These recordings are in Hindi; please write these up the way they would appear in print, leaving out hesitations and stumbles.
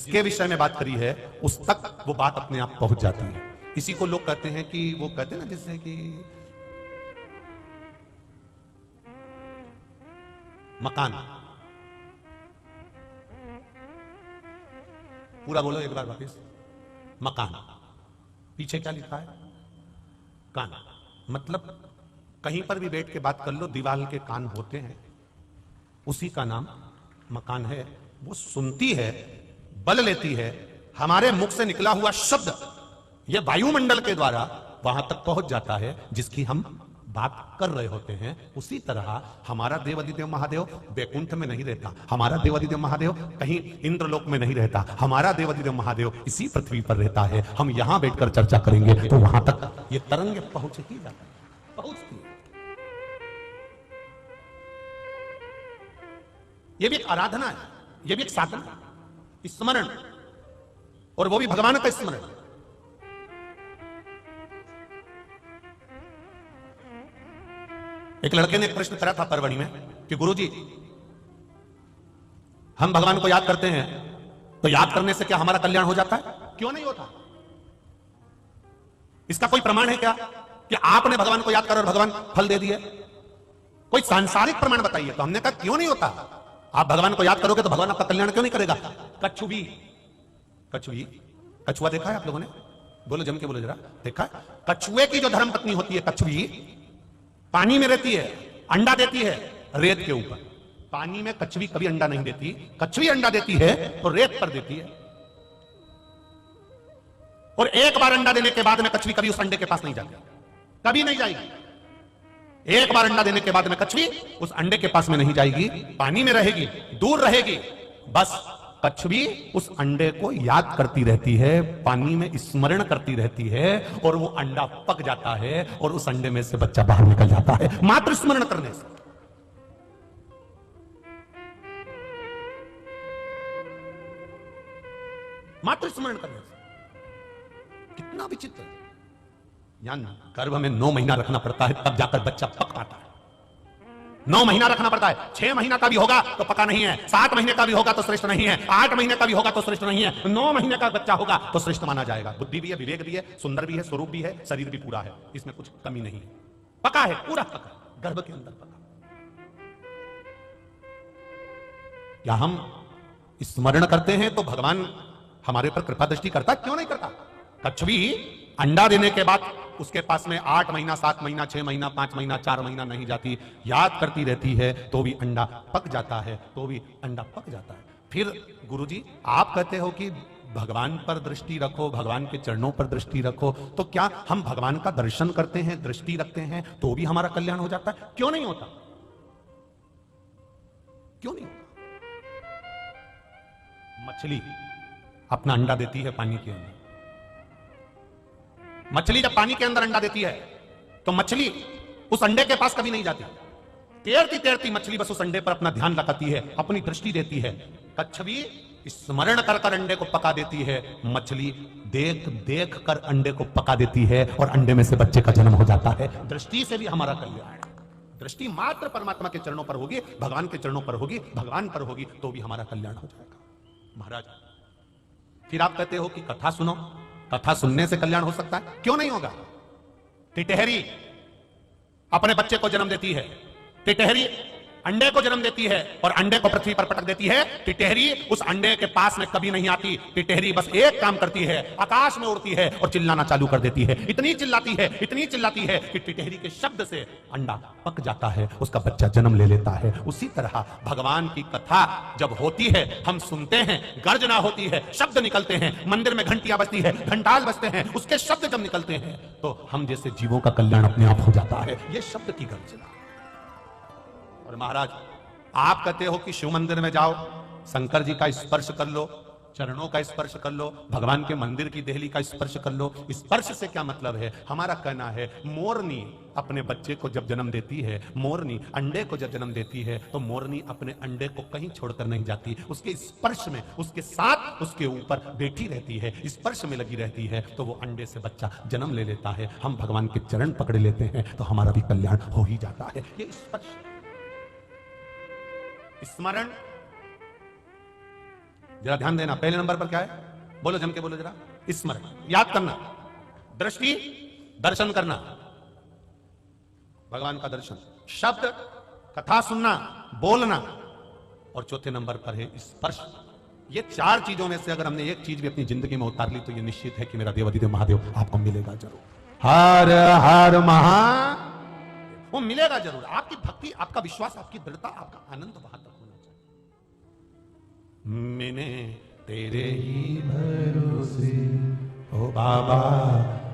जिसके विषय में बात करी है उस तक वो बात अपने आप पहुंच जाती है। इसी को लोग कहते हैं कि वो कहते हैं ना, जैसे कि मकान। पूरा बोलो एक बार वापस। मकान पीछे क्या लिखा है? कान। मतलब कहीं पर भी बैठ के बात कर लो, दीवार के कान होते हैं, उसी का नाम मकान है। वो सुनती है, बल लेती है, हमारे मुख से निकला हुआ शब्द यह वायुमंडल के द्वारा वहां तक पहुंच जाता है जिसकी हम बात कर रहे होते हैं। उसी तरह हमारा देवादिदेव महादेव वैकुंठ में नहीं रहता, हमारा देवादिदेव महादेव कहीं इंद्रलोक में नहीं रहता, हमारा देवादिदेव महादेव इसी पृथ्वी पर रहता है। हम यहां बैठकर चर्चा करेंगे तो वहां तक ये तरंग पहुंच ही जाता है, पहुंचती है। ये भी एक आराधना है, ये भी एक साधना है, स्मरण, और वो भी भगवान का स्मरण। एक लड़के ने एक प्रश्न करा था परवड़ी में कि गुरुजी, हम भगवान को याद करते हैं तो याद करने से क्या हमारा कल्याण हो जाता है? क्यों नहीं होता? इसका कोई प्रमाण है क्या कि आपने भगवान को याद करा और भगवान फल दे दिए? कोई सांसारिक प्रमाण बताइए। तो हमने कहा क्यों नहीं होता? आप भगवान को याद करोगे तो भगवान आपका कल्याण क्यों नहीं करेगा? कछुवी, कछुवी, कछुआ देखा है आप लोगों ने? बोलो, जम के बोलो जरा, देखा है? कछुए की जो धर्मपत्नी होती है कछुवी, पानी में रहती है, अंडा देती है रेत के ऊपर। पानी में कछुवी कभी अंडा नहीं देती, कछुवी अंडा देती है तो रेत पर देती है। और एक बार अंडा देने के बाद में कछुवी कभी उस अंडे के पास नहीं जाती, कभी नहीं जाएगी। एक बार अंडा देने के बाद में कछुवी उस अंडे के पास में नहीं जाएगी, पानी में रहेगी, दूर रहेगी। बस कछुवी उस अंडे को याद करती रहती है, पानी में स्मरण करती रहती है, और वो अंडा पक जाता है और उस अंडे में से बच्चा बाहर निकल जाता है, मात्र स्मरण करने से। मात्र स्मरण करने से। कितना विचित्र। यानी गर्भ में 9 महीना रखना पड़ता है, तब जाकर बच्चा पक पाता है। 9 महीना रखना पड़ता है। 6 महीना का भी होगा तो पका नहीं है, 7 महीने का भी होगा तो श्रेष्ठ नहीं है, 8 महीने का भी होगा तो श्रेष्ठ नहीं है, 9 महीने का बच्चा होगा तो श्रेष्ठ माना जाएगा। बुद्धि भी है, विवेक भी है, सुंदर भी है, स्वरूप भी है, शरीर भी पूरा है, इसमें कुछ कमी नहीं है, पका है, पूरा पका, गर्भ के अंदर पका। क्या हम स्मरण करते हैं तो भगवान हमारे पर कृपा दृष्टि करता? क्यों नहीं करता? कछुवी अंडा देने के बाद उसके पास में 8 महीना, 7 महीना, 6 महीना, 5 महीना, 4 महीना नहीं जाती, याद करती रहती है तो भी अंडा पक जाता है, तो भी अंडा पक जाता है। फिर गुरुजी आप कहते हो कि भगवान पर दृष्टि रखो, भगवान के चरणों पर दृष्टि रखो, तो क्या हम भगवान का दर्शन करते हैं, दृष्टि रखते हैं तो भी हमारा कल्याण हो जाता है? क्यों नहीं होता? क्यों नहीं होता? मछली अपना अंडा देती है पानी के अंदर। मछली जब पानी के अंदर अंडा देती है तो मछली उस अंडे के पास कभी नहीं जाती, तैरती तैरती मछली बस उस अंडे पर अपना ध्यान लगाती है, अपनी दृष्टि देती है। कछुवी स्मरण कर कर अंडे को पका देती है, मछली देख देख कर अंडे को पका देती है और अंडे में से बच्चे का जन्म हो जाता है। दृष्टि से भी हमारा कल्याण। दृष्टि मात्र परमात्मा के चरणों पर होगी, भगवान के चरणों पर होगी, भगवान पर होगी तो भी हमारा कल्याण हो जाएगा। महाराज फिर आप कहते हो कि कथा सुनो, कथा सुनने से कल्याण हो सकता है? क्यों नहीं होगा? टिटहरी अपने बच्चे को जन्म देती है, टिटहरी अंडे को जन्म देती है और अंडे को पृथ्वी पर पटक देती है। टिटहरी उस अंडे के पास में कभी नहीं आती, टिटहरी बस एक काम करती है, आकाश में उड़ती है और चिल्लाना चालू कर देती है। इतनी चिल्लाती है, इतनी चिल्लाती है कि टिटहरी के शब्द से अंडा पक जाता है, उसका बच्चा जन्म ले लेता है। उसी तरह भगवान की कथा जब होती है, हम सुनते हैं, गर्जना होती है, शब्द निकलते हैं, मंदिर में घंटियां बजती है, घंटाल बजते हैं, उसके शब्द जब निकलते हैं तो हम जैसे जीवों का कल्याण अपने आप हो जाता है। यह शब्द की गर्जना। और महाराज आप कहते हो कि शिव मंदिर में जाओ, शंकर जी का स्पर्श कर लो, चरणों का स्पर्श कर लो, भगवान के मंदिर की देहली का स्पर्श कर लो। स्पर्श से क्या मतलब है? हमारा कहना है मोरनी अपने बच्चे को जब जन्म देती है, मोरनी अंडे को जब जन्म देती है तो मोरनी अपने अंडे को कहीं छोड़कर नहीं जाती, उसके स्पर्श में, उसके साथ, उसके ऊपर बैठी रहती है, स्पर्श में लगी रहती है, तो वो अंडे से बच्चा जन्म ले लेता है। हम भगवान के चरण पकड़ लेते हैं तो हमारा भी कल्याण हो ही जाता है। ये स्पर्श, स्मरण, जरा ध्यान देना, पहले नंबर पर क्या है? बोलो, जम के बोलो जरा। स्मरण, याद करना, दृष्टि, दर्शन करना, भगवान का दर्शन, शब्द, कथा सुनना, बोलना, और चौथे नंबर पर है स्पर्श। ये चार चीजों में से अगर हमने एक चीज भी अपनी जिंदगी में उतार ली तो ये निश्चित है कि मेरा देवाधिदेव महादेव आपको मिलेगा जरूर। हर हर महा, वो मिलेगा जरूर। आपकी भक्ति, आपका विश्वास, आपकी दृढ़ता, आपका आनंद वहां तक होना चाहिए। मैंने तेरे ही भरोसे, ओ बाबा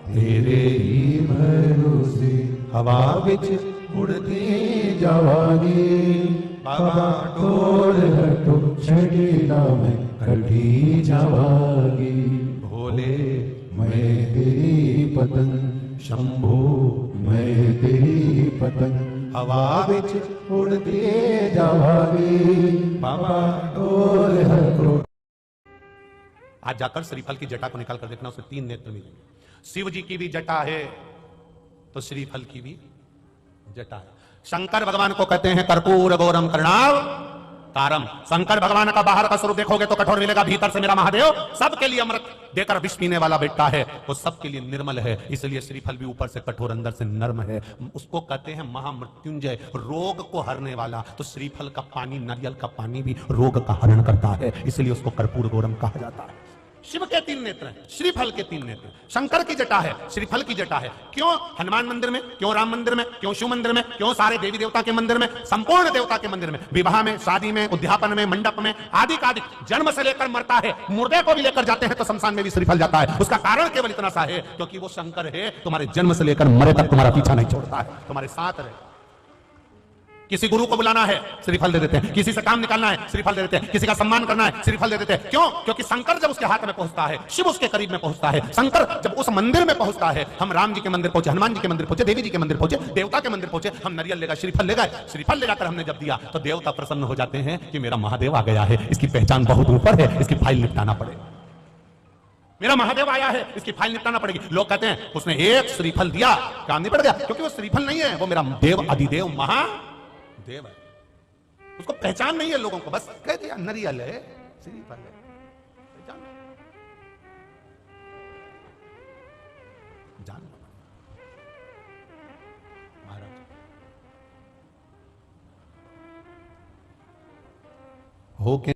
तेरे ही भरोसे, हवा विच उड़ते जावांगे, बाबा डोर हटो छड़ी नाम कढ़ी जावांगे, भोले मैं तेरी पतंग, शंभो मैं तेरी पतंग, हवा विच उड़ते जावांगे, बाबा डोर हटो। आज जाकर श्रीफल की जटा को निकाल कर देखना, उसे 3 नेत्र मिलेंगे। शिव जी की भी जटा है तो श्रीफल की भी जटा है। शंकर भगवान को कहते हैं कर्पूर गौरम करणाव तारम। शंकर भगवान का बाहर का स्वरूप देखोगे तो कठोर मिलेगा, भीतर से मेरा महादेव सबके लिए अमृत देकर विष पीने वाला बेटा है, वो सबके लिए निर्मल है। इसलिए श्रीफल भी ऊपर से कठोर अंदर से नर्म है। उसको कहते हैं महामृत्युंजय, रोग को हरने वाला। तो श्रीफल का पानी, नारियल का पानी भी रोग का हरण करता है, इसलिए उसको कर्पूर गौरम कहा जाता है। शिव के 3 नेत्र हैं, श्रीफल के 3 नेत्र। शंकर की जटा है, श्रीफल की जटा है। क्यों हनुमान मंदिर में, क्यों राम मंदिर में, क्यों शिव मंदिर में, क्यों सारे देवी देवता के मंदिर में, संपूर्ण देवता के मंदिर में, विवाह में, शादी में, उद्यापन में, मंडप में, आदि का आदि, जन्म से लेकर मरता है, मुर्दे को भी लेकर जाते हैं तो शमशान में भी श्रीफल जाता है। उसका कारण केवल इतना सा है क्योंकि वो शंकर है, तुम्हारे जन्म से लेकर मरे तक तुम्हारा पीछा नहीं छोड़ता है, तुम्हारे साथ रहे। किसी गुरु को बुलाना है, श्रीफल दे देते हैं। किसी से काम निकालना है, श्रीफल दे देते हैं। किसी का सम्मान करना है, श्रीफल दे देते हैं। क्यों? क्योंकि शंकर जब उसके हाथ में पहुंचता है, शिव उसके करीब में पहुंचता है, शंकर जब उस मंदिर में पहुंचता है, हम राम जी के मंदिर पहुंचे, हनुमान जी के मंदिर पहुंचे, देवी जी के मंदिर पहुंचे, देवता के मंदिर पहुंचे, हम नारियल लेकर श्रीफल ले गए। श्रीफल ले जाकर हमने जब दिया तो देवता प्रसन्न हो जाते हैं कि मेरा महादेव आ गया है, इसकी पहचान बहुत ऊपर है, इसकी फाइल निपटाना पड़ेगा। मेरा महादेव आया है, इसकी फाइल निपटाना पड़ेगी। लोग कहते हैं उसने एक श्रीफल दिया, काम निपट गया, क्योंकि वो श्रीफल नहीं है, वो मेरा देव अधिदेव महादेव है। उसको पहचान नहीं है लोगों को, बस कह दिया नारियल है, श्रीफल है, पहचान जान महाराज। हो के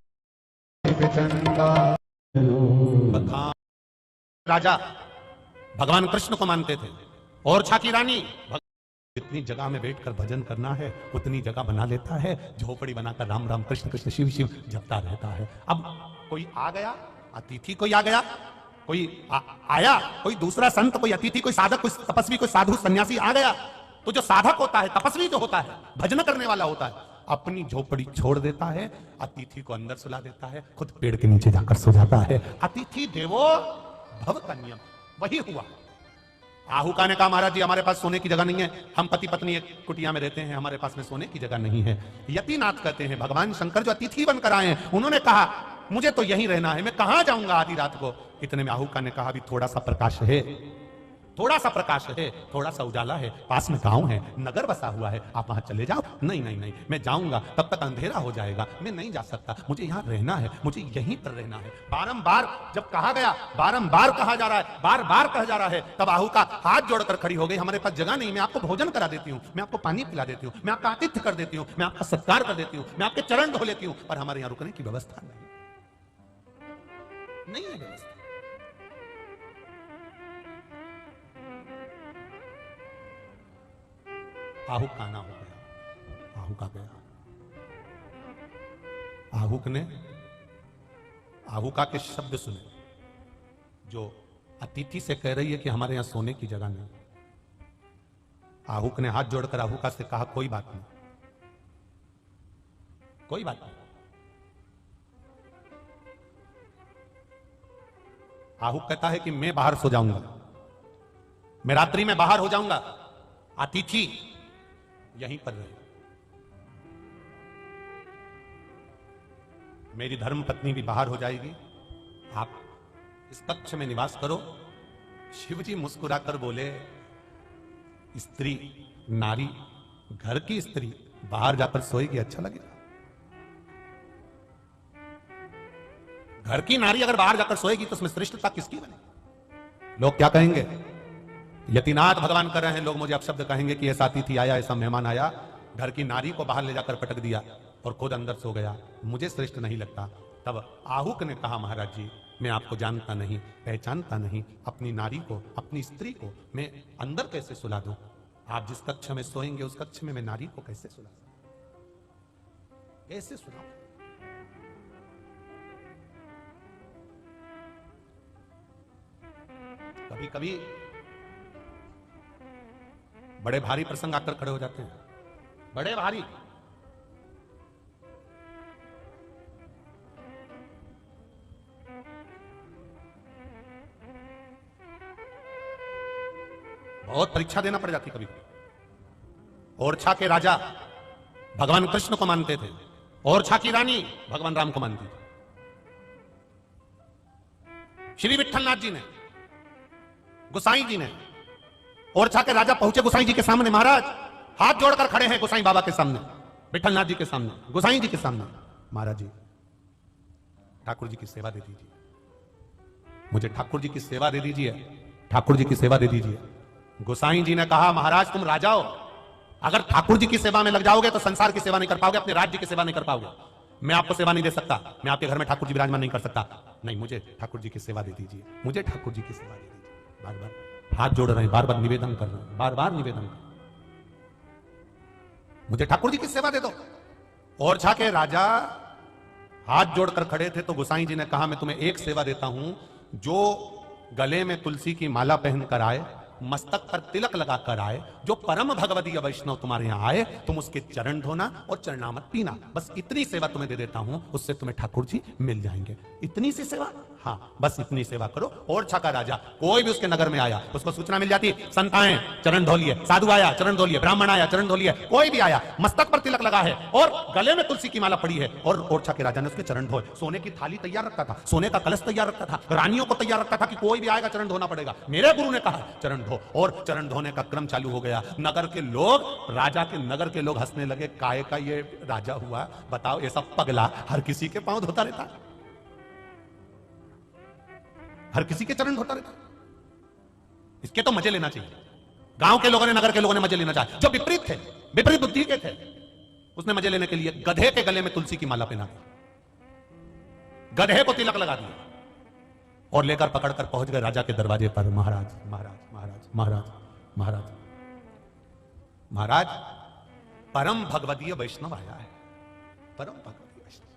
राजा भगवान कृष्ण को मानते थे, और झाकी रानी जितनी जगह में बैठकर भजन करना है उतनी जगह बना लेता है, झोपड़ी बनाकर राम राम कृष्ण कृष्ण शिव शिव जपता रहता है। अब कोई आ गया, अतिथि कोई आ गया, कोई आया, कोई दूसरा संत, कोई अतिथि, कोई साधक, कोई तपस्वी, कोई साधु सन्यासी आ गया, तो जो साधक होता है, तपस्वी जो होता है, भजन करने वाला होता है, अपनी झोपड़ी छोड़ देता है, अतिथि को अंदर सुला देता है, खुद पेड़ के नीचे जाकर सो जाता है। अतिथि देवो भव का नियम वही हुआ। आहुका ने कहा महाराज जी हमारे पास सोने की जगह नहीं है, हम पति पत्नी एक कुटिया में रहते हैं, हमारे पास में सोने की जगह नहीं है। यतिनाथ कहते हैं भगवान शंकर जो अतिथि बनकर आए हैं, उन्होंने कहा मुझे तो यहीं रहना है, मैं कहां जाऊंगा आधी रात को। इतने में आहुका ने कहा अभी थोड़ा सा प्रकाश है, थोड़ा सा प्रकाश है, थोड़ा सा उजाला है, पास में गांव है, नगर बसा हुआ है, आप वहां चले जाओ। नहीं नहीं नहीं, मैं जाऊंगा तब तक अंधेरा हो जाएगा, मैं नहीं जा सकता, मुझे यहां रहना है, मुझे यहीं पर रहना है। बारंबार जब कहा गया, बारंबार कहा जा रहा है, बार बार कहा जा रहा है, तब आहुका हाथ जोड़कर खड़ी हो गई, हमारे पास जगह नहीं, मैं आपको भोजन करा देती हूँ, मैं आपको पानी पिला देती हूँ, मैं आपका आतिथ्य कर देती हूँ, मैं आपका सत्कार कर देती हूँ, मैं आपके चरण धो लेती हूँ, पर हमारे यहाँ रुकने की व्यवस्था नहीं है व्यवस्था। आहुक का आना हो गया, आहुक आ गया। आहुक ने आहुका के शब्द सुने, जो अतिथि से कह रही है कि हमारे यहां सोने की जगह नहीं। आहुक ने हाथ जोड़कर आहुका से कहा कोई बात नहीं, कोई बात नहीं। आहुक कहता है कि मैं बाहर सो जाऊंगा, मैं रात्रि में बाहर हो जाऊंगा, अतिथि यहीं पर रहे। मेरी धर्म पत्नी भी बाहर हो जाएगी, आप इस कक्ष में निवास करो। शिवजी मुस्कुराकर बोले स्त्री, नारी, घर की स्त्री बाहर जाकर सोएगी, अच्छा लगेगा? घर की नारी अगर बाहर जाकर सोएगी तो उसमें श्रेष्ठता किसकी बने? लोग क्या कहेंगे? यतिनाथ भगवान कर रहे हैं, लोग मुझे अपशब्द कहेंगे कि ऐसा अतिथि आया, ऐसा मेहमान आया, घर की नारी को बाहर ले जाकर पटक दिया और खुद अंदर सो गया, मुझे श्रेष्ठ नहीं लगता। तब आहुक ने कहा, महाराज जी मैं आपको जानता नहीं, पहचानता नहीं, अपनी नारी को, अपनी स्त्री को मैं अंदर कैसे सुला दूं? आप जिस कक्ष में सोएंगे उस कक्ष में मैं नारी को कैसे सुला सकूं? कैसे सुलाऊं? कभी कभी बड़े भारी प्रसंग आकर खड़े हो जाते हैं, बड़े भारी। बहुत परीक्षा देना पड़ जाती कभी कभी। ओरछा के राजा भगवान कृष्ण को मानते थे, ओरछा की रानी भगवान राम को मानती थी। श्री विठलनाथ जी ने, गोसाई जी ने, ओरछा के राजा पहुंचे गोसाई जी के सामने, महाराज हाथ जोड़कर खड़े हैं गोसाई बाबा के सामने, विठलनाथ जी के सामने, गोसाई जी के सामने। महाराज जी ठाकुर जी की सेवा दे दीजिए, मुझे ठाकुर जी की सेवा दे दीजिए, ठाकुर जी की सेवा दे दीजिए। गोसाई जी ने कहा, महाराज तुम राजा हो, अगर ठाकुर जी की सेवा में लग जाओगे तो संसार की सेवा नहीं कर पाओगे, अपने राज्य की सेवा नहीं कर पाओगे। मैं आपको सेवा नहीं दे सकता, मैं आपके घर में ठाकुर जी विराजमान नहीं कर सकता। नहीं, मुझे ठाकुर जी की सेवा दे दीजिए, मुझे ठाकुर जी की सेवा दे दीजिए। बार बार हाथ जोड़ रहे हैं, बार बार निवेदन कर रहे हैं, बार बार निवेदन कर, मुझे ठाकुर जी की सेवा दे दो। ओरछा के राजा हाथ जोड़कर खड़े थे तो गोसाई जी ने कहा, मैं तुम्हें एक सेवा देता हूं, जो गले में तुलसी की माला पहनकर आए, मस्तक पर तिलक लगाकर आए, जो परम भगवदीय वैष्णव तुम्हारे यहां आए, तुम उसके चरण धोना और चरणामृत पीना, बस इतनी सेवा तुम्हें दे देता हूं, उससे तुम्हें ठाकुर जी मिल जाएंगे। इतनी सी सेवा? हाँ, बस इतनी सेवा करो। ओरछा का राजा कोई भी उसके नगर में आया, उसको सूचना मिल जाती, संत आए चरण धो लिए, साधु आया चरण धो लिए, ब्राह्मण आया चरण धो लिए, कोई भी आया मस्तक पर तिलक लगा है और गले में तुलसी की माला पड़ी है, और ओरछा के राजा ने उसके चरण धोए। सोने की थाली तैयार रखता था, सोने का कलश तैयार रखता था, रानियों को तैयार रखता था कि कोई भी आएगा चरण धोना पड़ेगा। मेरे गुरु ने कहा चरण धो, और चरण धोने का क्रम चालू हो गया। नगर के लोग, राजा के नगर के लोग हंसने लगे, काय का ये राजा हुआ, बताओ ये सब पगला हर किसी के पांव धोता रहता, हर किसी के चरण धोता रहता, इसके तो मजे लेना चाहिए। गांव के लोगों ने, नगर के लोगों ने मजे लेना चाहिए। जो विपरीत थे, विपरीत बुद्धि के थे, उसने मजे लेने के लिए गधे के गले में तुलसी की माला पहना, गधे को तिलक लगा दिया और लेकर पकड़कर पहुंच गए राजा के दरवाजे पर। महाराज महाराज महाराज महाराज महाराज महाराज, परम भगवदीय वैष्णव आया है, परम भगवदीय वैष्णव।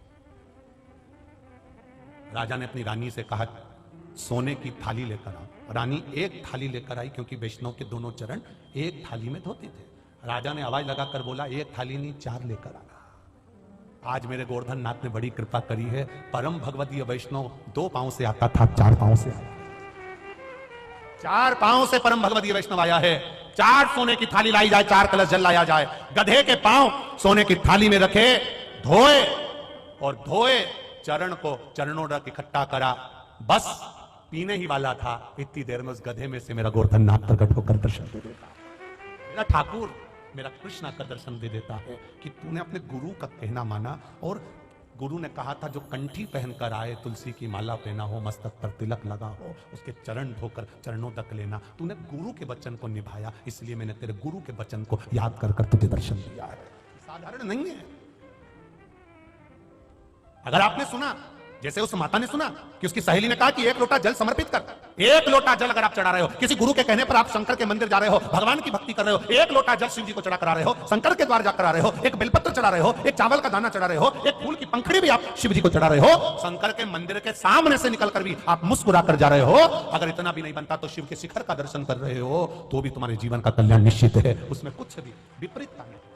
राजा ने अपनी रानी से कहा, सोने की थाली लेकर आओ। रानी एक थाली लेकर आई, क्योंकि वैष्णव के दोनों चरण एक थाली में धोते थे। राजा ने आवाज लगाकर बोला, एक थाली नहीं 4 लेकर आना। आज मेरे गोवर्धन नाथ ने बड़ी कृपा करी है, परम भगवदीय वैष्णव 2 पांव से आता था, 4 पांव से आया, 4 पांव से परम भगवदीय वैष्णव आया है। 4 सोने की थाली लाई जाए, 4 कलश जल लाया जाए, गधे के पांव सोने की थाली में रखे, धोए और धोए चरण को चरणों रख इकट्ठा करा, बस पीने ही वाला था। इतनी देर में उस गधे में से मेरा गोवर्धन नाथ प्रकट होकर दर्शन दे देता, मेरा ठाकुर, मेरा कृष्ण का दर्शन दे देता है कि तूने अपने गुरु का कहना माना। और गुरु ने कहा था, जो कंठी पहनकर आए, तुलसी की माला पहना हो, मस्तक पर तिलक लगा हो, उसके चरण धोकर चरणों तक लेना। तूने गुरु के वचन को निभाया, इसलिए मैंने तेरे गुरु के वचन को याद कर कर तुझे दर्शन दिया है। साधारण नहीं है। अगर आपने सुना, जैसे उस माता ने सुना कि उसकी सहेली ने कहा कि 1 लोटा जल समर्पित कर, 1 लोटा जल अगर आप चढ़ा रहे हो, किसी गुरु के कहने पर आप शंकर के मंदिर जा रहे हो, भगवान की भक्ति कर रहे हो, 1 लोटा जल शिव जी को चढ़ा कर आ रहे हो, शंकर के द्वार जाकर आ रहे हो, एक बेलपत्र चढ़ा रहे हो, एक चावल का दाना चढ़ा रहे हो, एक फूल की पंखड़ी भी आप शिव जी को चढ़ा रहे हो, शंकर के मंदिर के सामने से निकलकर भी आप मुस्कुरा कर जा रहे हो। अगर इतना भी नहीं बनता तो शिव के शिखर का दर्शन कर रहे हो, तो भी तुम्हारे जीवन का कल्याण निश्चित है, उसमें कुछ भी विपरीतता नहीं।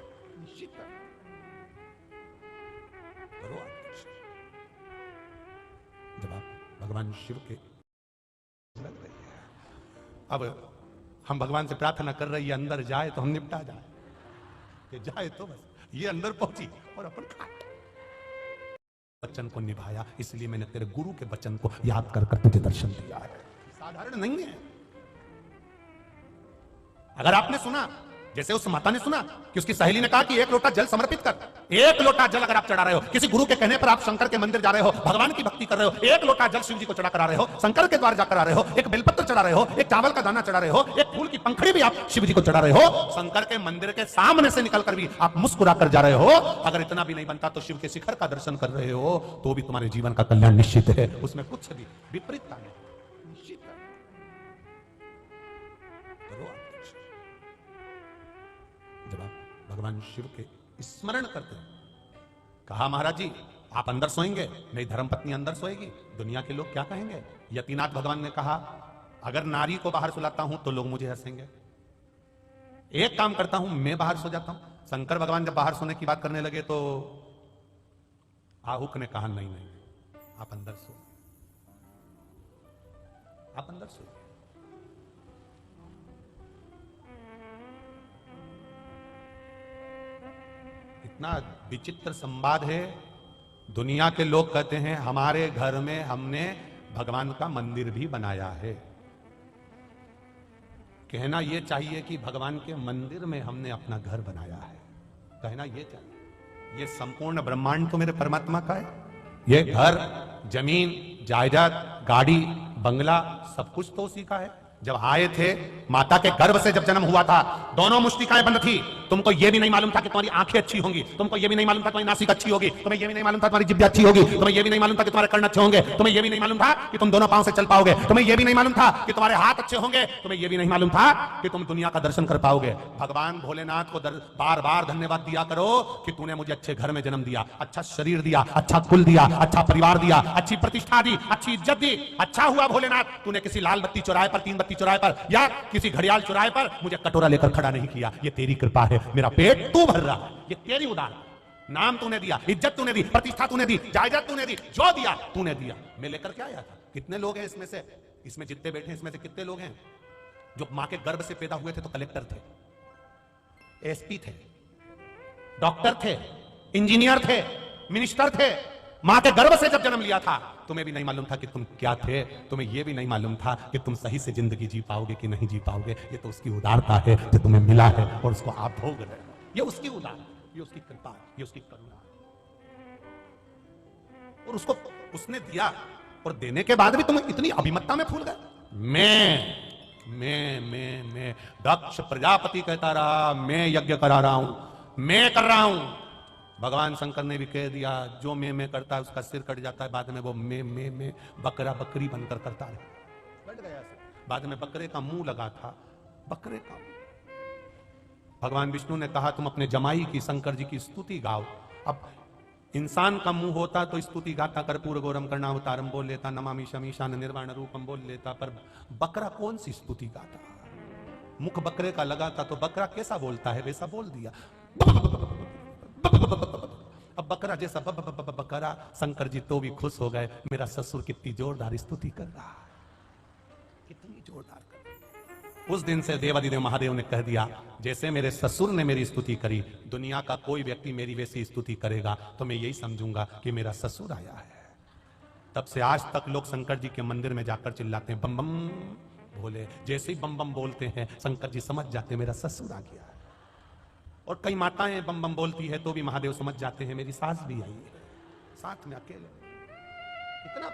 जब आप भगवान शिव के लग रही है, अब हम भगवान से प्रार्थना कर रही है, अंदर जाए तो हम निपटा जाए, कि जाए तो बस ये अंदर पहुंची और अपन वचन को निभाया, इसलिए मैंने तेरे गुरु के वचन को याद कर कर तुझे दर्शन दिया है। साधारण नहीं है। अगर आपने सुना जैसे उस माता ने सुना कि उसकी सहेली ने कहा कि एक लोटा जल समर्पित कर, एक लोटा जल अगर आप चढ़ा रहे हो, किसी गुरु के कहने पर आप शंकर के मंदिर जा रहे हो, भगवान की भक्ति कर रहे हो, एक लोटा जल शिव जी को चढ़ा करा रहे हो, शंकर के द्वार जाकर आ रहे हो, एक बेलपत्र चढ़ा रहे हो, एक चावल का दाना चढ़ा रहे हो, एक फूल की पंखड़ी भी आप शिव जी को चढ़ा रहे हो, शंकर के मंदिर के सामने से निकलकर भी आप मुस्कुरा कर जा रहे हो, अगर इतना भी नहीं बनता तो शिव के शिखर का दर्शन कर रहे हो, तो भी तुम्हारे जीवन का कल्याण निश्चित है, उसमें कुछ भी विपरीतता नहीं। जब आप भगवान शिव के स्मरण करते हैं, कहा महाराज जी आप अंदर सोएंगे, मेरी धर्मपत्नी अंदर सोएगी, दुनिया के लोग क्या कहेंगे। यतीनाथ भगवान ने कहा अगर नारी को बाहर सुलाता हूं तो लोग मुझे हंसेंगे, एक काम करता हूं मैं बाहर सो जाता हूं। शंकर भगवान जब बाहर सोने की बात करने लगे तो आहुक ने कहा नहीं नहीं, आप अंदर सो, आप अंदर सो। इतना विचित्र संवाद है। दुनिया के लोग कहते हैं हमारे घर में हमने भगवान का मंदिर भी बनाया है। कहना यह चाहिए कि भगवान के मंदिर में हमने अपना घर बनाया है, कहना यह चाहिए। ये संपूर्ण ब्रह्मांड तो मेरे परमात्मा का है, ये घर, जमीन, जायदाद, गाड़ी, बंगला सब कुछ तो उसी का है। जब आए थे माता के गर्भ से, जब जन्म हुआ था, दोनों मुष्टिकाएं बंद थी। तुमको यह भी नहीं मालूम था कि तुम्हारी आंखें अच्छी होंगी, तुमको यह भी नहीं मालूम था तुम्हारी नासिक अच्छी होगी, तुम्हें यह भी नहीं मालूम था तुम्हारी जिब्बा अच्छी होगी, तुम्हें यह भी नहीं मालूम था कि तुम्हारे कर्ण अच्छे होंगे, तुम्हें यह भी नहीं मालूम था कि तुम दोनों पांव से चल पाओगे, तुम्हें यह भी नहीं मालूम था कि तुम्हारे हाथ अच्छे होंगे, तुम्हें यह भी नहीं मालूम था कि तुम दुनिया का दर्शन कर पाओगे। भगवान भोलेनाथ को बार बार धन्यवाद दिया करो कि तूने मुझे अच्छे घर में जन्म दिया, अच्छा शरीर दिया, अच्छा कुल दिया, अच्छा परिवार दिया, अच्छी प्रतिष्ठा दी, अच्छी इज्जत दी। अच्छा हुआ भोलेनाथ तूने किसी लाल बत्ती चौराहे पर, 3 बत्ती चौराहे पर या किसी घड़ियाल चौराहे पर मुझे कटोरा लेकर खड़ा नहीं किया। ये तेरी कृपा है, मेरा पेट तू भर रहा है, ये तेरी उदार। नाम तूने दिया, इज्जत तूने दी, प्रतिष्ठा तूने दी, जायदाद तूने दी, जो दिया तूने दिया। मैं लेकर के आया था। कितने लोग हैं इसमें से, इसमें जितने बैठे इसमें से कितने लोग हैं जो मां के गर्भ से पैदा हुए थे तो कलेक्टर थे, एसपी थे, डॉक्टर थे, इंजीनियर थे, मिनिस्टर थे। मां के गर्भ से जब जन्म लिया था तुम्हें भी नहीं मालूम था कि तुम क्या थे, तुम्हें यह भी नहीं मालूम था कि तुम सही से जिंदगी जी पाओगे कि नहीं जी पाओगे। ये तो उसकी उदारता है जो तुम्हें मिला है और उसको आप भोग रहे हो। ये उसकी उदार, ये उसकी कृपा, ये उसकी करुणा, और उसको उसने दिया, और देने के बाद भी तुम इतनी अभिमतता में फूल गए। मैं दक्ष प्रजापति कहता रहा मैं यज्ञ करा रहा हूं, मैं कर रहा हूं। भगवान शंकर ने भी कह दिया जो मैं करता है उसका सिर कट जाता है, बाद में वो मैं बकरा बकरी बनकर करता है, कट गया। बाद में बकरे का मुंह लगा था, बकरे का। भगवान विष्णु ने कहा तुम अपने जमाई की, शंकर जी की स्तुति गाओ। अब इंसान का मुंह होता तो स्तुति गाता, कर्पूर गौरम करना अवतारम बोल लेता, नमामि शमीशान निर्वाण रूपम बोल लेता, पर बकरा कौन सी स्तुति गाता। मुख बकरे का लगा था तो बकरा कैसा बोलता है वैसा बोल दिया। अब बकरा जैसा बकरा, शंकर जी तो भी खुश हो गए, मेरा ससुर कितनी जोरदार स्तुति कर रहा है, कितनी जोरदार कर रहा। उस दिन से देवादिदेव महादेव ने कह दिया जैसे मेरे ससुर ने मेरी स्तुति करी, दुनिया का कोई व्यक्ति मेरी वैसी स्तुति करेगा तो मैं यही समझूंगा कि मेरा ससुर आया है। तब से आज तक लोग शंकर जी के मंदिर में जाकर चिल्लाते हैं बम बम भोले। जैसे ही बम बम बोलते हैं शंकर जी समझ जाते हैं मेरा ससुर आ गया है। और कई माताएं बम बम बोलती है तो भी महादेव समझ जाते हैं मेरी सास भी आई है, साथ में अकेले। इतना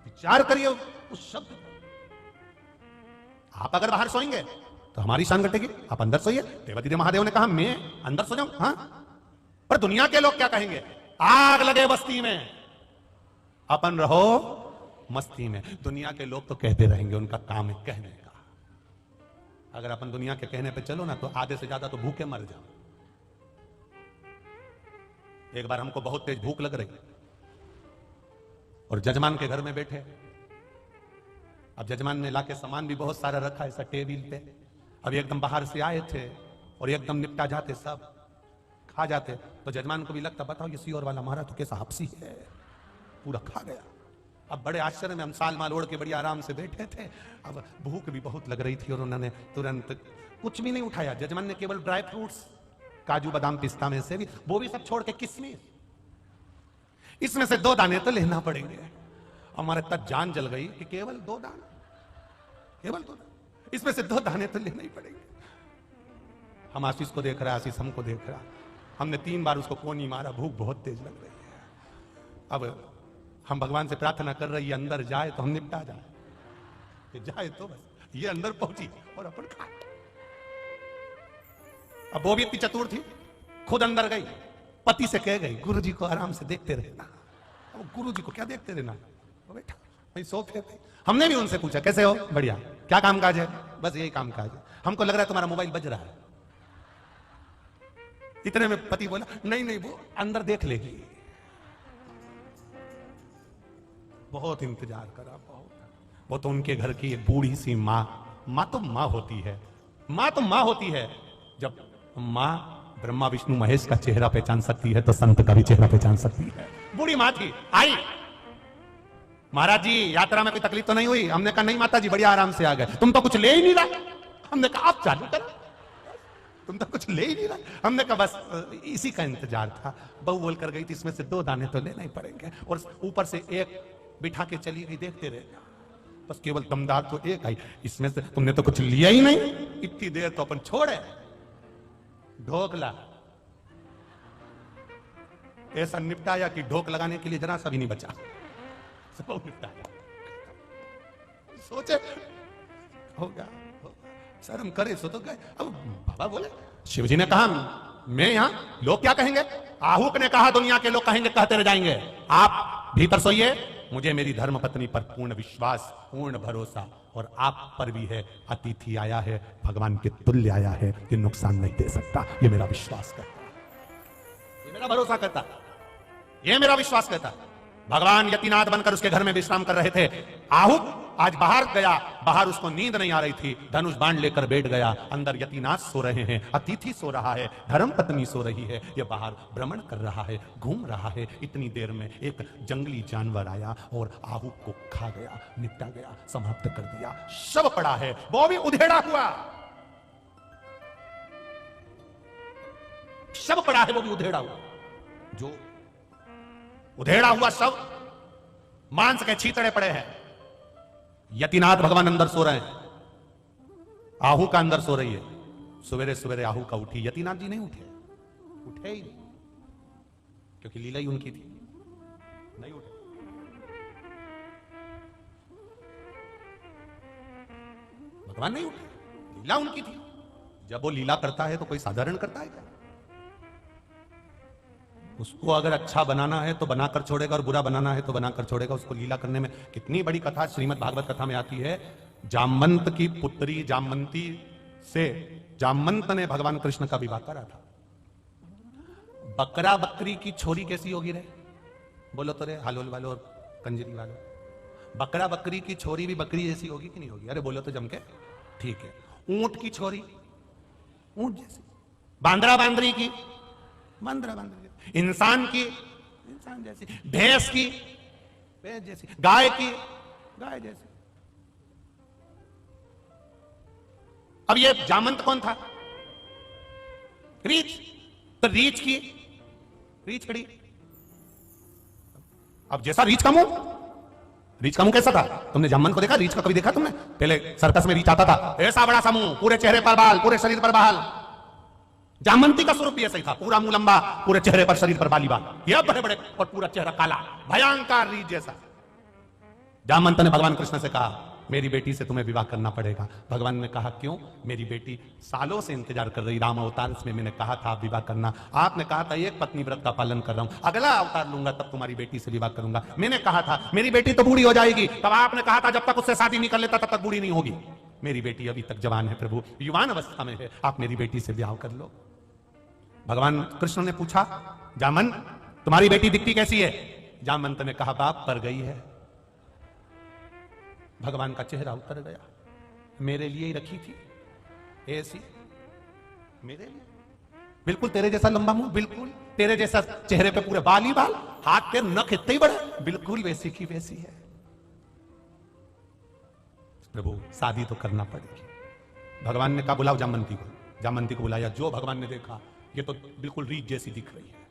विचार करिए उस शब्द। आप अगर बाहर सोएंगे तो हमारी शान घटेगी, आप अंदर सोइए। देवादिदेव महादेव ने कहा मैं अंदर सो जाऊं, हाँ, पर दुनिया के लोग क्या कहेंगे। आग लगे बस्ती में, अपन रहो मस्ती में। दुनिया के लोग तो कहते रहेंगे, उनका काम है कहने का। अगर अपन दुनिया के कहने पे चलो ना तो आधे से ज्यादा तो भूखे मर जाओ। एक बार हमको बहुत तेज भूख लग रही और जजमान के घर में बैठे। अब जजमान ने लाके सामान भी बहुत सारा रखा ऐसा टेबल पे। अब एकदम बाहर से आए थे और एकदम निपटा जाते, सब खा जाते, तो जजमान को भी लगता बताओ ये सियोर वाला मारा तो कैसा हपसी है, पूरा खा गया। अब बड़े आश्चर्य में हम साल माल ओढ़ के बड़ी आराम से बैठे थे। अब भूख भी बहुत लग रही थी और उन्होंने तुरंत कुछ भी नहीं उठाया। जजमान ने केवल ड्राई फ्रूट्स, काजू बादाम पिस्ता में से भी, वो भी सब छोड़ के किशमिश, इसमें से 2 दाने तो लेना पड़ेंगे। हमारे तक जान जल गई कि केवल 2 दाने, केवल 2 दाने, इसमें से 2 दाने तो लेना ही पड़ेंगे। हम आशीष को देख रहा है, आशीष हमको देख रहा। हमने 3 बार उसको कोनी मारा, भूख बहुत तेज लग रही है। अब हम भगवान से प्रार्थना कर रहे, ये अंदर जाए तो हम निपटा जाए, ये जाए तो बस ये अंदर पहुंची और अपन खा। अब वो भी इतनी चतुर थी, खुद अंदर गई, पति से कह गई गुरु जी को आराम से देखते रहना। अब गुरु जी को क्या देखते रहना, वो बैठा भाई सोफे पे। हमने भी उनसे पूछा कैसे हो, बढ़िया, क्या काम काज है, बस यही काम काज है, हमको लग रहा है तुम्हारा मोबाइल बज रहा है। इतने में पति बोला नहीं नहीं वो अंदर देख लेगी। बहुत इंतजार करा, बहुत। वो तो उनके घर की एक बूढ़ी सी माँ, माँ तो माँ होती है, माँ तो माँ होती है। जब माँ ब्रह्मा विष्णु महेश का चेहरा पहचान सकती है तो संत का भी चेहरा पहचान सकती है। बूढ़ी माँ थी, आई, महाराज जी यात्रा में कोई तकलीफ तो नहीं हुई? हमने कहा नहीं माता जी बढ़िया आराम से आ गए। तुम तो कुछ ले ही नहीं रहा। हमने कहा आप चालू करो, तुम तो कुछ ले ही नहीं रहा। हमने कहा बस इसी का इंतजार था। बहू बोल कर गई थी इसमें से 2 दाने तो लेना ही पड़ेंगे, और ऊपर से एक बिठा के चली गई, देखते रहे। बस केवल दमदार तो एक आई, इसमें से तुमने तो कुछ लिया ही नहीं, इतनी देर तो अपन छोड़े। ढोकला ऐसा निपटाया कि ढोक लगाने के लिए जरा सा भी नहीं बचा, सब निपटाया। सोचे होगा, शर्म करे सो तो गए। अब बाबा बोले शिवजी ने कहा मैं यहां, लोग क्या कहेंगे? आहुक ने कहा दुनिया के लोग कहेंगे, कहते रह जाएंगे। आप भीतर सोइए, मुझे मेरी धर्म पत्नी पर पूर्ण विश्वास, पूर्ण भरोसा, और आप पर भी है। अतिथि आया है, भगवान के तुल्य आया है, ये नुकसान नहीं दे सकता, ये मेरा विश्वास करता, ये मेरा भरोसा करता, ये मेरा विश्वास करता। भगवान यतिनाथ बनकर उसके घर में विश्राम कर रहे थे। आहुक आज बाहर गया, बाहर उसको नींद नहीं आ रही थी, धनुष बाण लेकर बैठ गया। अंदर यतिनाथ सो रहे हैं, अतिथि सो रहा है, धर्म पत्नी सो रही है, ये बाहर भ्रमण कर रहा है, घूम रहा है। इतनी देर में एक जंगली जानवर आया और आहुक को खा गया, निपटा गया, समाप्त कर दिया। शव पड़ा है, वो भी उधेड़ा हुआ, शव पड़ा है, वो भी उधेड़ा हुआ। जो उधेड़ा हुआ शव, मांस के छींतड़े पड़े हैं। यतिनाथ भगवान अंदर सो रहे हैं, आहू का अंदर सो रही है। सवेरे सवेरे आहू का उठी, यतिनाथ जी नहीं उठे, उठे ही नहीं, क्योंकि लीला ही उनकी थी, नहीं उठे। भगवान नहीं उठे, लीला उनकी थी। जब वो लीला करता है तो कोई साधारण करता है क्या? उसको अगर अच्छा बनाना है तो बनाकर छोड़ेगा, और बुरा बनाना है तो बनाकर छोड़ेगा। उसको लीला करने में कितनी बड़ी कथा श्रीमद् भागवत कथा में आती है। जामवंत की पुत्री जामवंती से जामवंत ने भगवान कृष्ण का विवाह करा था। बकरा बकरी की छोरी कैसी होगी रे? बोलो तो रे, हालोल वालो और कंजरी वालो। बकरा बकरी की छोरी भी बकरी जैसी होगी कि नहीं होगी? अरे बोलो तो जम के, ठीक है। ऊंट की छोरी ऊंट जैसी, बांदरा बांदरी की बांदरा बांदरी, इंसान की इंसान जैसी, भैंस की भैंस जैसी, गाय की गाय जैसी। अब ये जामंत कौन था? रीछ। तो रीछ की रीछ खड़ी। अब जैसा रीछ का मुंह, रीछ का मुंह कैसा था? तुमने जामंत को देखा? रीछ का कभी देखा तुमने? पहले सर्कस में रीछ आता था, ऐसा बड़ा सा मुंह, पूरे चेहरे पर बाल, पूरे शरीर पर बाल। जामंती का स्वरूप भी ऐसा ही था, पूरा मुंह लंबा, पूरे चेहरे पर शरीर पर बाली बाल, ये बड़े बड़े, और पूरा चेहरा काला, भयंकर रीछ जैसा। जामंत ने भगवान कृष्ण से कहा मेरी बेटी से तुम्हें विवाह करना पड़ेगा। भगवान ने कहा क्यों? मेरी बेटी सालों से इंतजार कर रही, राम अवतार में मैंने कहा था आप विवाह करना, आपने कहा था एक पत्नी व्रत का पालन कर रहा हूं, अगला अवतार लूंगा तब तुम्हारी बेटी से विवाह करूंगा। मैंने कहा था मेरी बेटी तो बूढ़ी हो जाएगी, तब आपने कहा था जब तक उससे शादी नहीं कर लेता तब तक बूढ़ी नहीं होगी। मेरी बेटी अभी तक जवान है प्रभु, युवान अवस्था में है, आप मेरी बेटी से विवाह कर लो। भगवान कृष्ण ने पूछा जामंत तुम्हारी बेटी दिखती कैसी है? जामंत ने कहा बाप पर गई है। भगवान का चेहरा उतर गया, मेरे लिए ही रखी थी ऐसी, मेरे लिए, बिल्कुल तेरे जैसा लंबा मुंह, बिल्कुल तेरे जैसा चेहरे पे पूरे बाल ही बाल, हाथ के नख इतने ही बड़े, बिल्कुल वैसी की वैसी है। प्रभु शादी तो करना पड़ेगी। भगवान ने कहा बुलाओ जामंती को। जामंती को बुलाया, जो भगवान ने देखा ये तो बिल्कुल रीछ जैसी दिख रही है,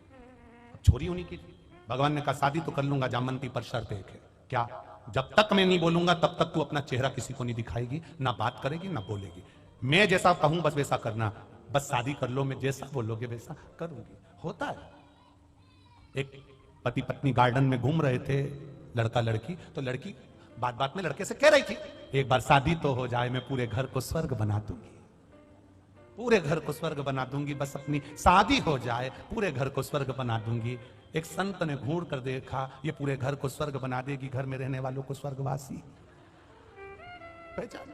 छोरी उन्हीं की थी। भगवान ने कहा शादी तो कर लूंगा जामंती, पर शर्त एक है। क्या? जब तक मैं नहीं बोलूंगा तब तक तू अपना चेहरा किसी को नहीं दिखाएगी, ना बात करेगी ना बोलेगी, मैं जैसा कहूं बस वैसा करना। बस शादी कर लो, मैं जैसा बोलोगे वैसा करूंगी। होता है। एक पति पत्नी गार्डन में घूम रहे थे, लड़का लड़की, तो लड़की बात बात में लड़के से कह रही थी, एक बार शादी तो हो जाए, मैं पूरे घर को स्वर्ग बना दूंगी, पूरे घर को स्वर्ग बना दूंगी, बस अपनी शादी हो जाए पूरे घर को स्वर्ग बना दूंगी। एक संत ने घूर कर देखा, ये पूरे घर को स्वर्ग बना देगी, घर में रहने वालों को स्वर्गवासी पहचान।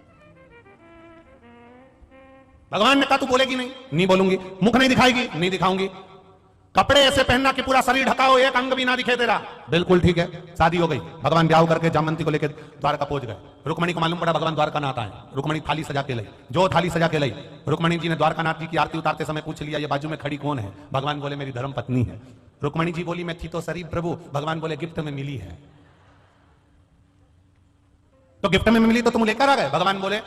भगवान ने कहा तू बोलेगी नहीं, नहीं बोलूंगी। मुख नहीं दिखाएगी, नहीं दिखाऊंगी। कपड़े ऐसे पहनना कि पूरा शरीर ढका हो, एक अंग भी ना दिखे तेरा, बिल्कुल ठीक है। शादी हो गई, भगवान ब्याह करके जामवंती को लेकर द्वारका पहुंच गए। रुक्मणी को मालूम पड़ा भगवान द्वारकानाथ आए। रुक्मणी थाली सजा के लाई, जो थाली सजा के लाई, रुक्मणी जी ने द्वारकानाथ जी की आरती उतारते समय पूछ लिया, ये बाजू में खड़ी कौन है? भगवान बोले मेरी धर्म पत्नी है। रुक्मणी जी बोली मैं थी तो शरीफ प्रभु। भगवान बोले गिफ्ट में मिली है। तो गिफ्ट में मिली तो तुम लेकर आ गए? भगवान बोले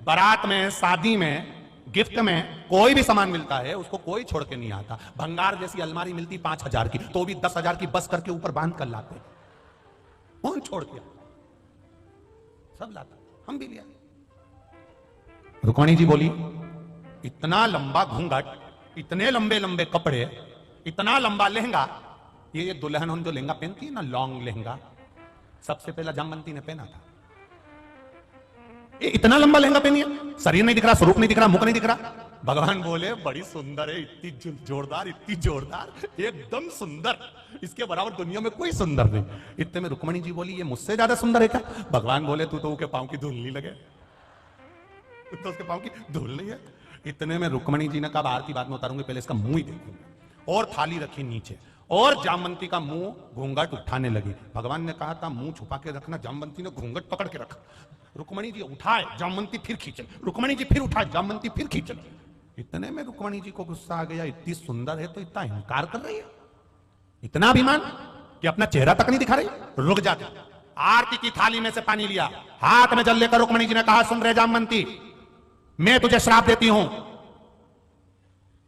बारात में, शादी में, गिफ्ट में कोई भी सामान मिलता है उसको कोई छोड़ के नहीं आता। भंगार जैसी अलमारी मिलती 5,000 की, तो भी 10,000 की बस करके ऊपर बांध कर लाते। कौन छोड़ के आता? सब लाता, हम भी लिया। रुक्मणी जी बोली इतना लंबा घूंघट, इतने लंबे लंबे कपड़े, इतना लंबा लहंगा, ये दुल्हन हम जो लहंगा पहनती है ना, लॉन्ग लहंगा, सबसे पहला जामवंती ने पहना था। इतना लंबा लहंगा पहनिए, शरीर नहीं दिख रहा, स्वरूप नहीं दिख रहा, मुख नहीं दिख रहा। भगवान बोले बड़ी सुंदर है, इतनी जोरदार, इतनी जोरदार, एकदम सुंदर, इसके बराबर दुनिया में कोई सुंदर नहीं। इतने में रुक्मणी जी बोली ये मुझसे ज्यादा सुंदर है क्या? भगवान बोले तू तो उसके पांव की धूल नहीं लगे, तो उसके पांव की धूल नहीं है। इतने में रुक्मणी जी ने कहा आरती बाद में उतारूंगी, पहले इसका मुंह ही देखूंगा। और थाली रखी नीचे, और जामवंती का मुंह घूंघट उठाने लगी। भगवान ने कहा था मुंह छुपा के रखना, जामवंती ने घूंघट पकड़ के रखा। रुक्मणी जी उठाए, जामवंती फिर खींचल, रुक्मणी जी फिर उठाए, जामवंती फिर खींचल। इतने में रुक्मणी जी को गुस्सा आ गया, इतनी सुंदर है तो इतना इनकार कर रही है, इतना अभिमान कि अपना चेहरा तक नहीं दिखा रही। रुक जाती। आरती की थाली में से पानी लिया, हाथ में जल लेकर रुक्मणी जी ने कहा सुन रहे जामवंती, मैं तुझे श्राप देती हूं,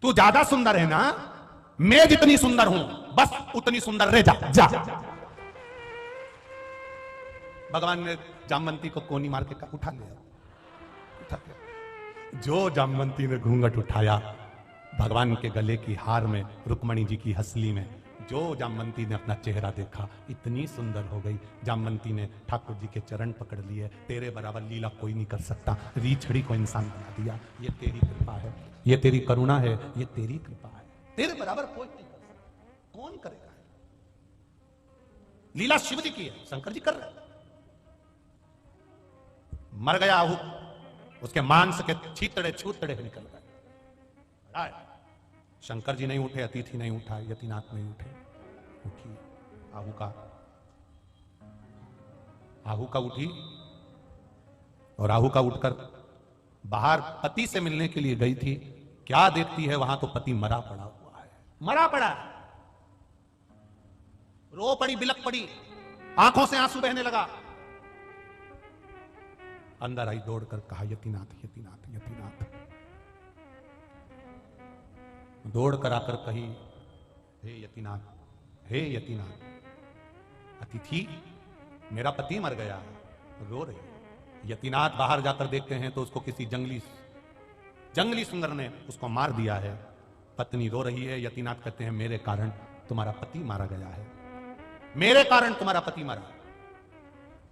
तू ज्यादा सुंदर है ना, मैं जितनी सुंदर हूं बस उतनी सुंदर रह जा, जा। भगवान ने जामवंती को कोनी मार के कहा उठा लिया, उठा लिया। जो जामवंती ने घूंघट उठाया, भगवान के गले की हार में, रुक्मणी जी की हंसली में, जो जामवंती ने अपना चेहरा देखा, इतनी सुंदर हो गई। जामवंती ने ठाकुर जी के चरण पकड़ लिए, तेरे बराबर लीला कोई नहीं कर सकता, रीछड़ी को इंसान बना दिया, ये तेरी कृपा है, ये तेरी करुणा है, ये तेरी कृपा है, तेरे बराबर कोई नहीं कर सकता, कौन करेगा? लीला शिव जी की है, शंकर जी कर रहे हैं। मर गया आहू, उसके मांस के छीतड़े छूतड़े निकल गए। शंकर जी नहीं उठे, अतिथि नहीं उठा, यतिनाथ नहीं उठे, उठी आहू का उठी, और आहू का उठकर बाहर पति से मिलने के लिए गई थी। क्या देखती है वहां तो पति मरा पड़ा हुआ है, मरा पड़ा, रो पड़ी, बिलक पड़ी, आंखों से आंसू बहने लगा। अंदर आई, दौड़कर कहा यतिनाथ, यतिनाथ, यतिनाथ। दौड़कर आकर कही हे यतिनाथ, हे यतिनाथ, अतिथि मेरा पति मर गया, रो रही। यतिनाथ बाहर जाकर देखते हैं तो उसको किसी जंगली सुंदर ने उसको मार दिया है। पत्नी रो रही है, यतिनाथ कहते हैं मेरे कारण तुम्हारा पति मारा गया है, मेरे कारण तुम्हारा पति मरा।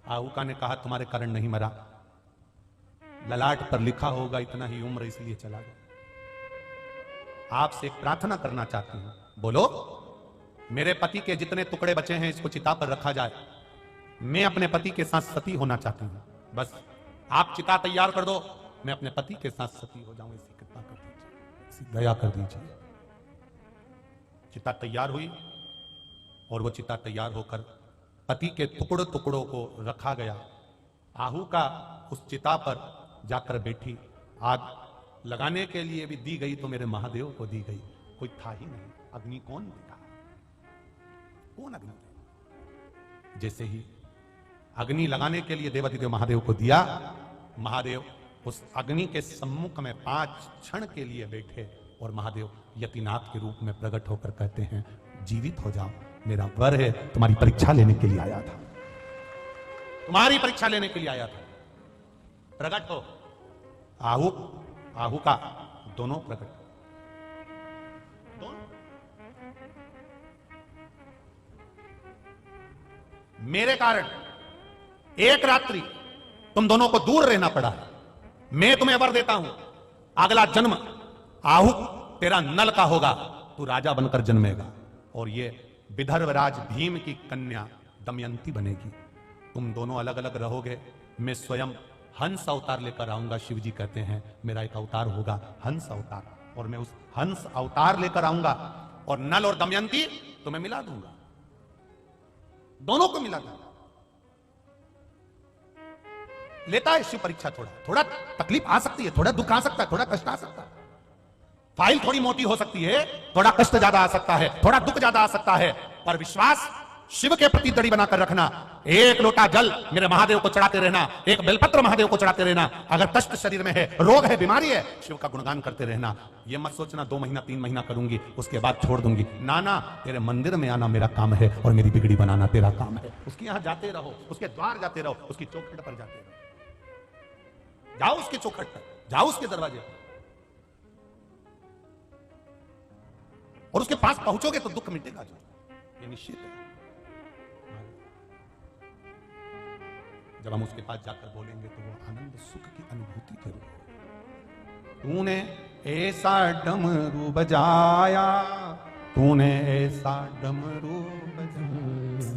आहूका ने कहा तुम्हारे कारण नहीं मरा, ललाट पर लिखा होगा इतना ही उम्र इसलिए चला गया। आपसे एक प्रार्थना करना चाहती हूं, बोलो। मेरे पति के जितने टुकड़े बचे हैं इसको चिता पर रखा जाए, मैं अपने पति के साथ सती होना चाहती हूं, बस आप चिता तैयार कर दो, मैं अपने पति के साथ सती हो जाऊं, ऐसी कृपा कर दीजिए, ऐसी दया कर दीजिए। चिता तैयार हुई और वो चिता तैयार होकर पति के टुकड़ों टुकड़ों को रखा गया। आहू का उस चिता पर जाकर बैठी, आग लगाने के लिए भी दी गई तो मेरे महादेव को दी गई, कोई था ही नहीं। अग्नि कौन देगा, कौन अग्नि देगा? जैसे ही अग्नि लगाने के लिए देवाधिदेव महादेव को दिया, महादेव उस अग्नि के सम्मुख में 5 क्षण के लिए बैठे और महादेव यतिनाथ के रूप में प्रकट होकर कहते हैं जीवित हो जाओ, मेरा वर है, तुम्हारी परीक्षा लेने के लिए आया था, तुम्हारी परीक्षा लेने के लिए आया था, प्रकट हो। आहू का दोनों प्रकट। मेरे कारण एक रात्रि तुम दोनों को दूर रहना पड़ा। मैं तुम्हें वर देता हूं, अगला जन्म आहुत तेरा नल का होगा, तू राजा बनकर जन्मेगा और ये विदर्भराज भीम की कन्या दमयंती बनेगी। तुम दोनों अलग अलग रहोगे। मैं स्वयं हंस अवतार लेकर आऊंगा। शिव जी कहते हैं मेरा एक अवतार होगा हंस अवतार, और मैं उस हंस अवतार लेकर आऊंगा और नल और दमयंती तुम्हें मिला दूंगा, दोनों को मिला दूंगा। लेता है शिव परीक्षा। थोड़ा थोड़ा तकलीफ आ सकती है, थोड़ा दुख आ सकता है, थोड़ा कष्ट आ सकता है, फाइल थोड़ी मोटी हो सकती है, थोड़ा कष्ट ज्यादा आ सकता है, थोड़ा दुख ज्यादा आ सकता है, पर विश्वास शिव के प्रति दृढ़ बनाकर रखना। एक लोटा जल मेरे महादेव को चढ़ाते रहना, एक बेलपत्र महादेव को चढ़ाते रहना। अगर कष्ट शरीर में है, रोग है, बीमारी है, शिव का गुणगान करते रहना। ये मत सोचना 2 महीना 3 महीना करूंगी उसके बाद छोड़ दूंगी। ना, तेरे मंदिर में आना मेरा काम है और मेरी बिगड़ी बनाना तेरा काम है। उसके यहां जाते रहो, उसके द्वार जाते रहो, उसकी चौखट पर जाते रहो। जाओ उसके चौखट पर, जाओ उसके दरवाजे पर, और उसके पास पहुंचोगे तो दुख मिटेगा। जो ये निश्चित है। जब हम उसके पास जाकर बोलेंगे तो वो आनंद सुख की अनुभूति जरूर होगी। तूने ऐसा डमरू बजाया, तूने ऐसा डमरू बजाया।